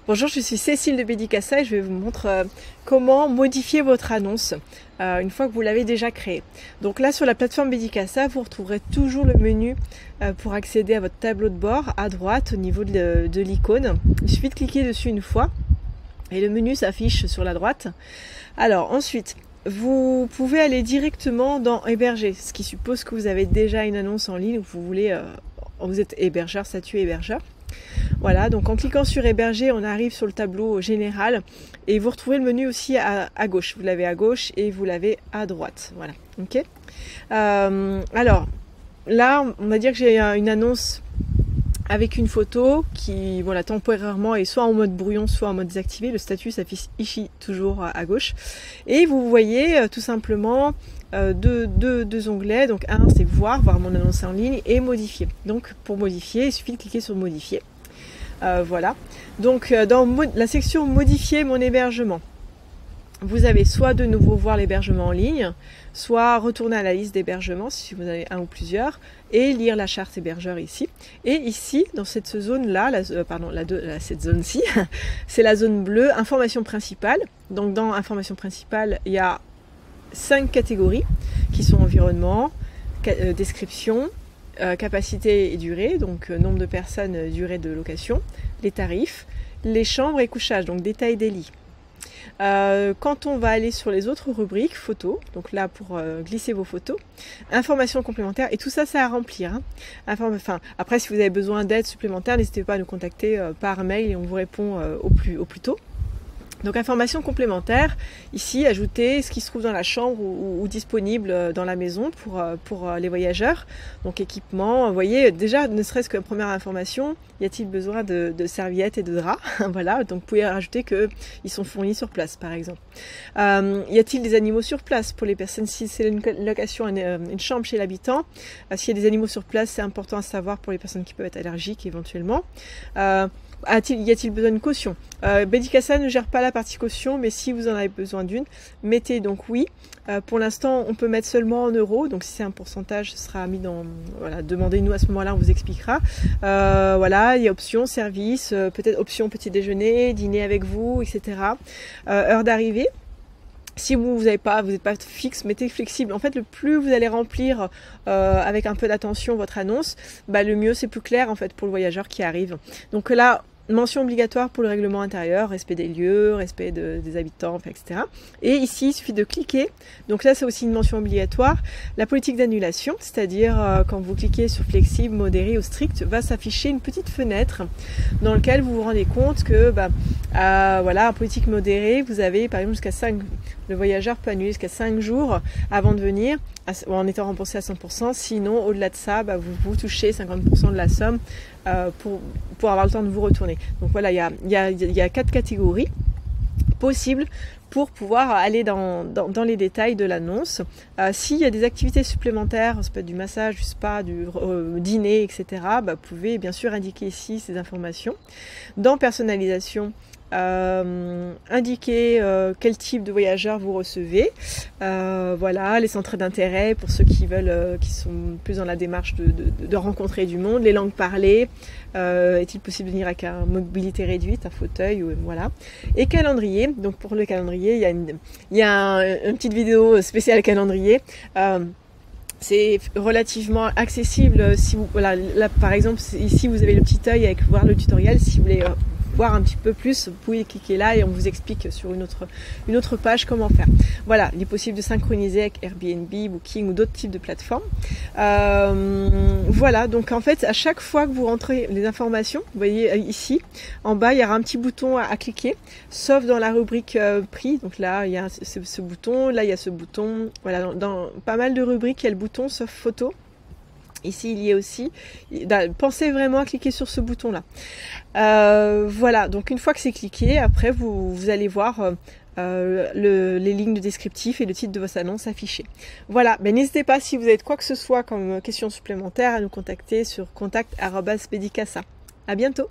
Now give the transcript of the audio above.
Bonjour, je suis Cécile de Bédicassa et je vais vous montrer comment modifier votre annonce une fois que vous l'avez déjà créée. Donc là, sur la plateforme Bédicassa, vous retrouverez toujours le menu pour accéder à votre tableau de bord à droite au niveau de l'icône. Il suffit de cliquer dessus une fois et le menu s'affiche sur la droite. Alors ensuite, vous pouvez aller directement dans héberger, ce qui suppose que vous avez déjà une annonce en ligne ou vous voulez, vous êtes hébergeur, statut hébergeur. Voilà, donc en cliquant sur héberger, on arrive sur le tableau général et vous retrouvez le menu aussi à gauche. Vous l'avez à gauche et vous l'avez à droite. Voilà, ok. Alors là, on va dire que j'ai une annonce avec une photo qui, voilà, temporairement est soit en mode brouillon, soit en mode désactivé. Le statut s'affiche ici toujours à gauche. Et vous voyez tout simplement deux onglets. Donc un, c'est voir mon annonce en ligne et modifier. Donc pour modifier, il suffit de cliquer sur modifier. Voilà. Donc dans la section modifier mon hébergement, vous avez soit de nouveau voir l'hébergement en ligne, soit retourner à la liste d'hébergement si vous avez un ou plusieurs et lire la charte hébergeur ici. Et ici, dans cette zone-là, cette zone-ci, c'est la zone bleue, information principale. Donc dans information principale, il y a 5 catégories qui sont environnement, description, capacité et durée, donc nombre de personnes, durée de location, les tarifs, les chambres et couchage, donc détail des lits. Quand on va aller sur les autres rubriques, photos, donc là pour glisser vos photos, informations complémentaires, et tout ça, c'est à remplir. Après, si vous avez besoin d'aide supplémentaire, n'hésitez pas à nous contacter par mail et on vous répond au plus tôt. Donc informations complémentaires, ici ajouter ce qui se trouve dans la chambre ou disponible dans la maison pour les voyageurs. Donc équipement, vous voyez déjà ne serait-ce que la première information, y a-t-il besoin de serviettes et de draps? Voilà, donc vous pouvez rajouter qu'ils sont fournis sur place par exemple. Y a-t-il des animaux sur place pour les personnes, si c'est une location, une chambre chez l'habitant, s'il y a des animaux sur place, c'est important à savoir pour les personnes qui peuvent être allergiques éventuellement. Y a-t-il besoin d'une caution? Bédicassa ne gère pas la partie caution, mais si vous en avez besoin d'une, mettez donc oui. Pour l'instant, on peut mettre seulement en euros, donc si c'est un pourcentage, ce sera mis dans... Voilà, demandez-nous à ce moment-là, on vous expliquera. Voilà, il y a option service, peut-être option petit déjeuner, dîner avec vous, etc. Heure d'arrivée. Si vous n'êtes pas fixe, mettez flexible. En fait, le plus vous allez remplir avec un peu d'attention votre annonce, le mieux, c'est plus clair en fait pour le voyageur qui arrive. Donc là, mention obligatoire pour le règlement intérieur, respect des lieux, respect des habitants, etc. Et ici, il suffit de cliquer. Donc là, c'est aussi une mention obligatoire. La politique d'annulation, c'est-à-dire quand vous cliquez sur flexible, modéré ou strict, va s'afficher une petite fenêtre dans laquelle vous vous rendez compte que, voilà, en politique modérée, vous avez par exemple jusqu'à 5, le voyageur peut annuler jusqu'à 5 jours avant de venir, en étant remboursé à 100%. Sinon, au-delà de ça, vous touchez 50% de la somme pour avoir le temps de vous retourner. Donc voilà, il y a 4 catégories possibles pour pouvoir aller dans les détails de l'annonce. S'il y a des activités supplémentaires, ça peut être du massage, du spa, du dîner, etc., vous pouvez bien sûr indiquer ici ces informations. Dans personnalisation, indiquer quel type de voyageurs vous recevez, voilà, les centres d'intérêt pour ceux qui veulent, qui sont plus dans la démarche de rencontrer du monde, les langues parlées, est-il possible de venir avec une mobilité réduite, un fauteuil, voilà, et calendrier. Donc pour le calendrier, il y a une petite vidéo spéciale calendrier. C'est relativement accessible. Si vous, voilà, là par exemple, ici vous avez le petit œil avec voir le tutoriel. Si vous voulez voir un petit peu plus, vous pouvez cliquer là et on vous explique sur une autre page comment faire. Voilà, il est possible de synchroniser avec Airbnb, Booking ou d'autres types de plateformes. Voilà, donc en fait, à chaque fois que vous rentrez les informations, vous voyez ici, en bas, il y aura un petit bouton à cliquer, sauf dans la rubrique prix. Donc là, il y a ce bouton, là, il y a ce bouton. Voilà, dans pas mal de rubriques, il y a le bouton sauf photo. Ici, il y a aussi, pensez vraiment à cliquer sur ce bouton-là. Voilà, donc une fois que c'est cliqué, après vous allez voir les lignes de descriptif et le titre de votre annonce affiché. Voilà, n'hésitez pas si vous avez quoi que ce soit comme question supplémentaire à nous contacter sur contact@bédicassa. À bientôt.